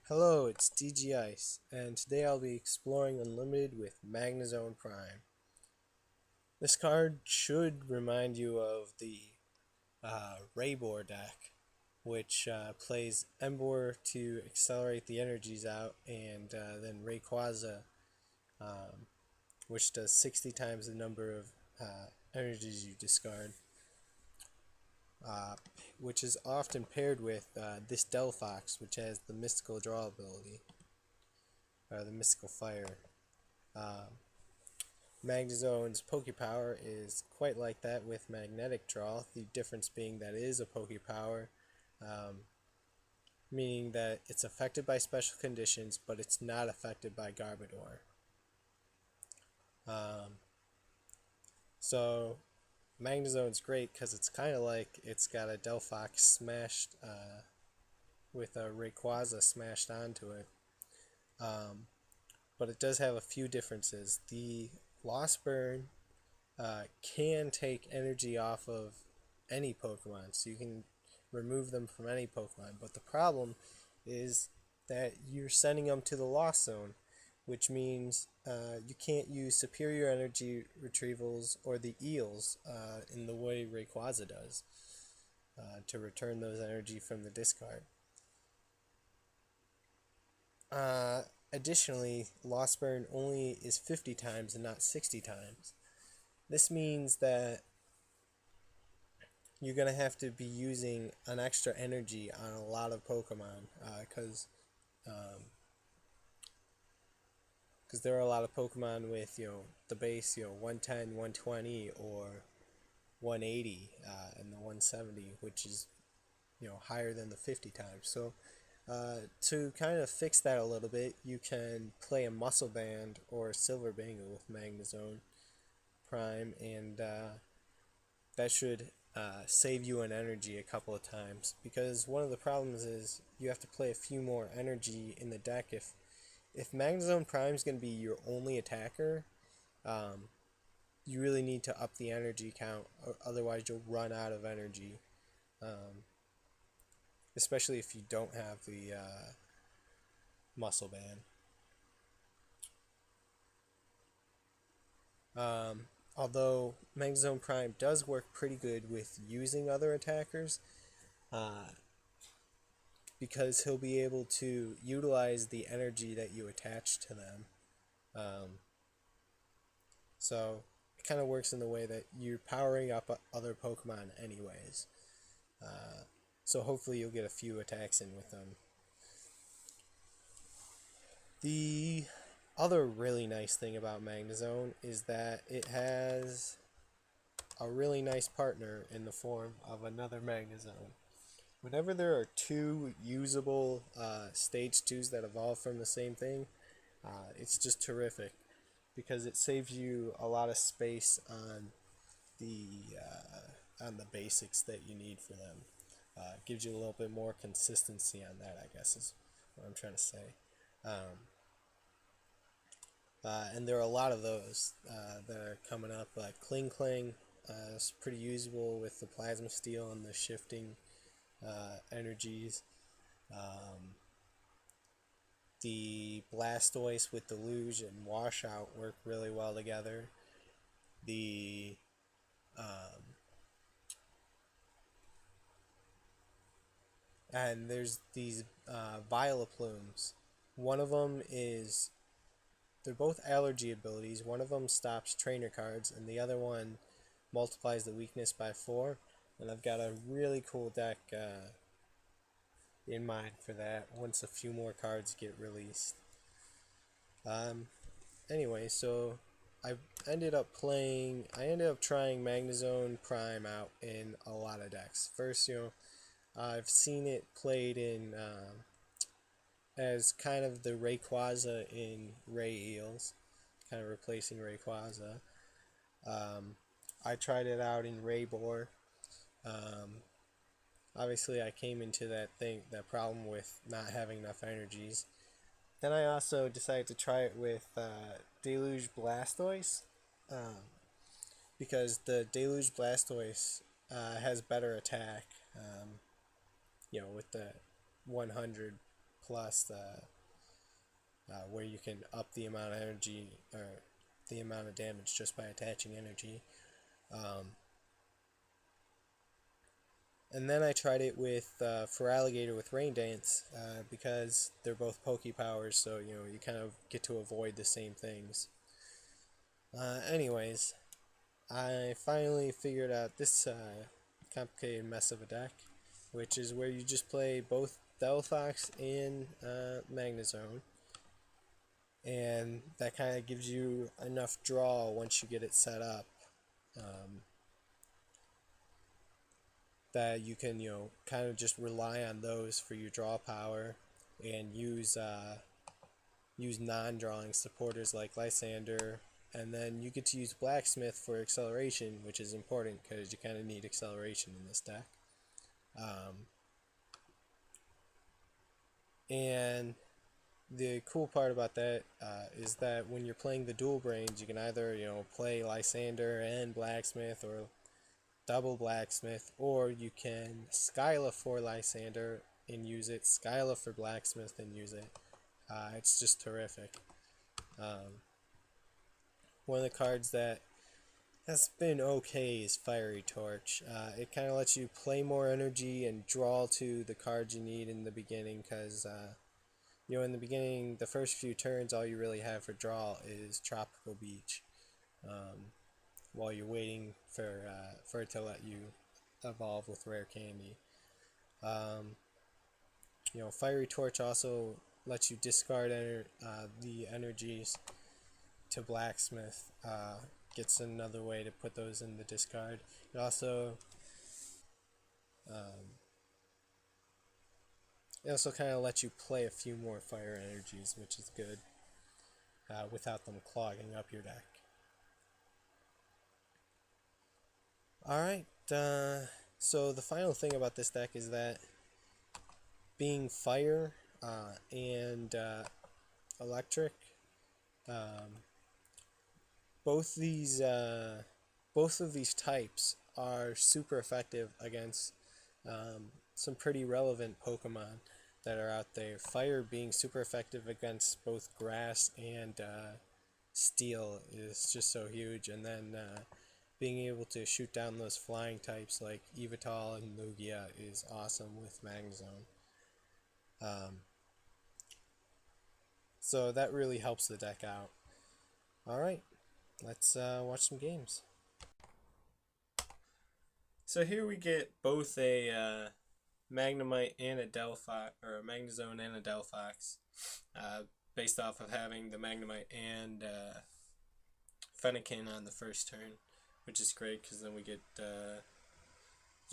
Hello, it's DG Ice, and today I'll be exploring Unlimited with Magnezone Prime. This card should remind you of the Raybor deck, which plays Embor to accelerate the energies out, and then Rayquaza, um, which does 60 times the number of energies you discard, uh, which is often paired with this delphox, which has the mystical draw ability, or the mystical fire. Um, Magnezone's Pokepower is quite like that with Magnetic Draw, the difference being that it is a Pokepower, um, meaning that it's affected by special conditions, but it's not affected by Garbodor. Um, so Magnezone's great because it's kind of like it's got a delphox smashed with a Rayquaza smashed onto it. Um, but it does have a few differences. The Lost Burn can take energy off of any Pokemon, so you can remove them from any Pokemon. But the problem is that you're sending them to the Lost Zone, which means you can't use Superior Energy Retrievals or the Eels in the way Rayquaza does to return those energy from the discard. Additionally, Lost Burn only is 50 times and not 60 times. This means that you're going to have to be using an extra energy on a lot of Pokemon because there are a lot of Pokemon with the base 110, 120, or 180 and the 170, which is higher than the 50 times. So to kind of fix that a little bit, you can play a Muscle Band or Silver Bangle with Magnezone Prime, and that should save you an energy a couple of times, because one of the problems is you have to play a few more energy in the deck. If Magnezone Prime is going to be your only attacker, you really need to up the energy count, otherwise you'll run out of energy, especially if you don't have the Muscle Band. Although Magnezone Prime does work pretty good with using other attackers, uh, because he'll be able to utilize the energy that you attach to them. Um, so it kind of works in the way that you're powering up other Pokemon anyways. So hopefully you'll get a few attacks in with them. The other really nice thing about Magnezone is that it has a really nice partner in the form of another Magnezone. Whenever there are two usable stage 2s that evolve from the same thing, it's just terrific because it saves you a lot of space on the basics that you need for them. Gives you a little bit more consistency on that, I guess is what I'm trying to say. And there are a lot of those that are coming up. Kling Kling is pretty usable with the Plasma Steel and the shifting energies. The Blastoise with the Luge and Washout work really well together. The and there's these Vileplumes. One of them is, they're both allergy abilities. One of them stops trainer cards, and the other one multiplies the weakness by 4. And I've got a really cool deck in mind for that once a few more cards get released. Anyway, so I ended up trying Magnezone Prime out in a lot of decks. First, I've seen it played in as kind of the Rayquaza in Ray Eels, kind of replacing Rayquaza. I tried it out in Raybor. Obviously, I came into that problem with not having enough energies. Then I also decided to try it with Deluge Blastoise, because the Deluge Blastoise has better attack, with the 100 plus where you can up the amount of energy or the amount of damage just by attaching energy. And then I tried it with for Alligator with Rain Dance because they're both Poke Powers, so you kind of get to avoid the same things. Anyways, I finally figured out this complicated mess of a deck, which is where you just play both delphox and Magnezone, and that kind of gives you enough draw once you get it set up. That you can kind of just rely on those for your draw power and use non-drawing supporters like Lysander, and then you get to use Blacksmith for acceleration, which is important because you kind of need acceleration in this deck. And the cool part about that is that when you're playing the dual brains, you can either play Lysander and Blacksmith, or double Blacksmith, or you can Skyla for Lysander and use it, Skyla for Blacksmith and use it. It's just terrific. One of the cards that has been okay is Fiery Torch. It kind of lets you play more energy and draw to the cards you need in the beginning, because in the beginning, the first few turns, all you really have for draw is Tropical Beach. While you're waiting for it to let you evolve with Rare Candy. Fiery Torch also lets you discard the energies to Blacksmith. Gets another way to put those in the discard. It also kind of lets you play a few more fire energies, which is good, without them clogging up your deck. Alright, so the final thing about this deck is that being fire and electric, both of these types are super effective against some pretty relevant Pokemon that are out there. Fire being super effective against both grass and steel is just so huge, and then being able to shoot down those flying types like Yveltal and Lugia is awesome with Magnezone. So that really helps the deck out. Alright, let's watch some games. So here we get both a Magnemite and a Delphox, or a Magnezone and a Delphox, based off of having the Magnemite and Fennekin on the first turn, which is great because then we get to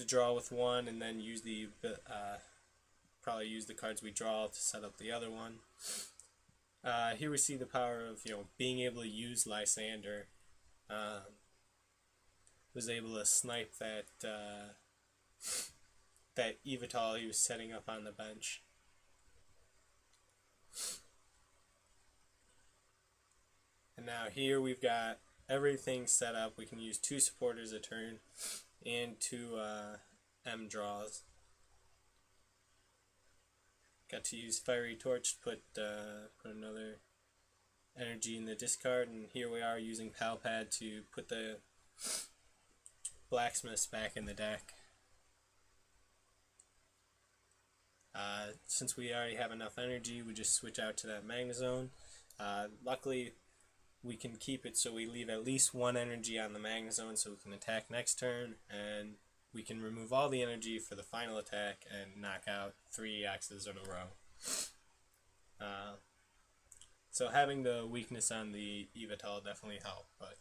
draw with one and then use the probably use the cards we draw to set up the other one. Here we see the power of being able to use Lysander. Was able to snipe that that Yveltal he was setting up on the bench. And now here we've got everything set up. We can use 2 supporters a turn and 2 M draws. Got to use Fiery Torch to put another energy in the discard, and here we are using Pal Pad to put the Blacksmiths back in the deck. Since we already have enough energy, we just switch out to that Magnezone. Luckily, we can keep it so we leave at least 1 energy on the Magnezone so we can attack next turn, and we can remove all the energy for the final attack and knock out 3 X's in a row. So having the weakness on the Yveltal definitely helped, but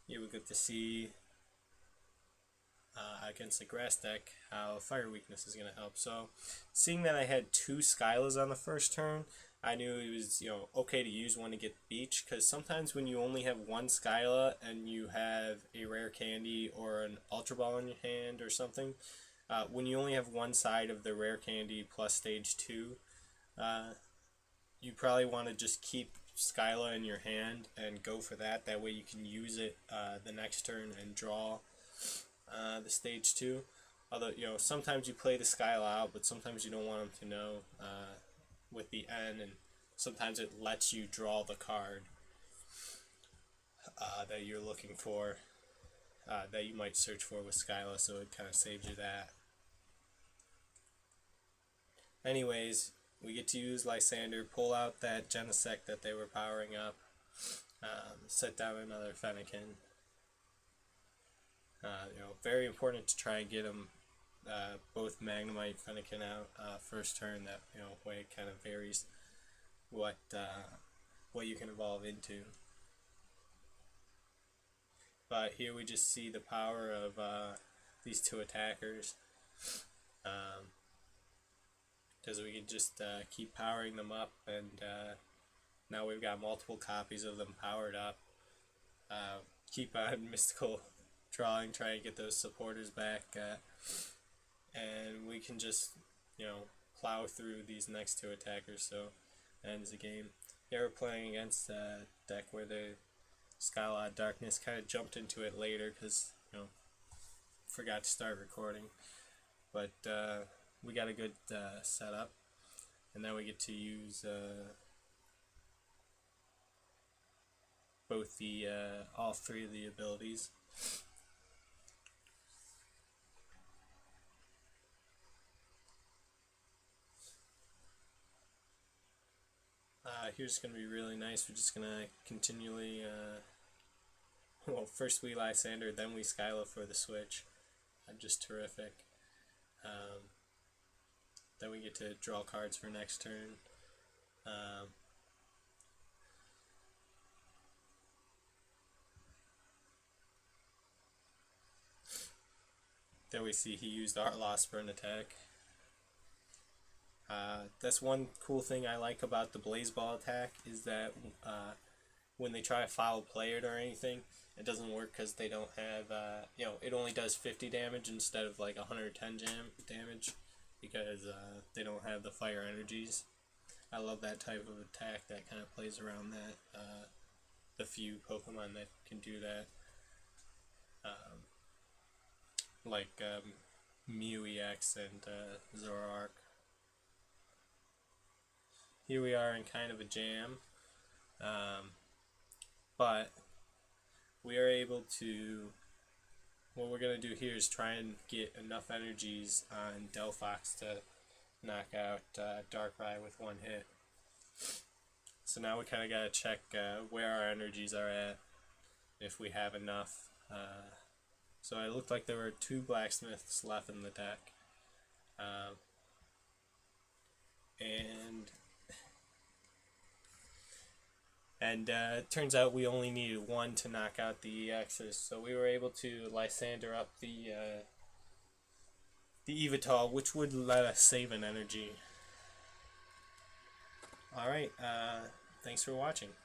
here we get to see against the grass deck how fire weakness is going to help. So seeing that I had 2 Skylas on the first turn, I knew it was okay to use one to get Beach, because sometimes when you only have 1 Skyla and you have a rare candy or an Ultra Ball in your hand or something, when you only have one side of the rare candy plus stage 2, you probably want to just keep Skyla in your hand and go for that. That way you can use it the next turn and draw the stage 2. Although, sometimes you play the Skyla out, but sometimes you don't want them to know with the N, and sometimes it lets you draw the card that you're looking for, that you might search for with Skyla, so it kind of saves you that. Anyways, we get to use Lysander, pull out that Genesect that they were powering up, set down another Fennekin. Very important to try and get them both Magnemite Fennekin out first turn. That way it kind of varies what you can evolve into. But here we just see the power of these two attackers, because we can just keep powering them up, and now we've got multiple copies of them powered up. Keep on mystical drawing, try and get those supporters back, and we can just plow through these next two attackers, so that ends the game. Yeah, we're playing against a deck where the Skylod Darkness kind of jumped into it later because forgot to start recording, but we got a good setup, and now we get to use both the all three of the abilities. Here's going to be really nice. We're just going to continually, well, first we Lysander, then we Skyla for the switch. Just terrific. Then we get to draw cards for next turn. There we see he used Art Loss for an attack. That's one cool thing I like about the Blaze Ball attack, is that when they try to foul play it or anything, it doesn't work because they don't have, it only does 50 damage instead of like 110 damage, because they don't have the fire energies. I love that type of attack that kind of plays around that, the few Pokemon that can do that, like Mew EX and Zoroark. Here we are in kind of a jam, but we are able to, what we're going to do here is try and get enough energies on Delphox to knock out Darkrai with one hit. So now we kind of got to check where our energies are at, if we have enough. So it looked like there were 2 blacksmiths left in the deck, and it turns out we only needed 1 to knock out the EXs, so we were able to Lysander up the Evital, which would let us save an energy. Alright, thanks for watching.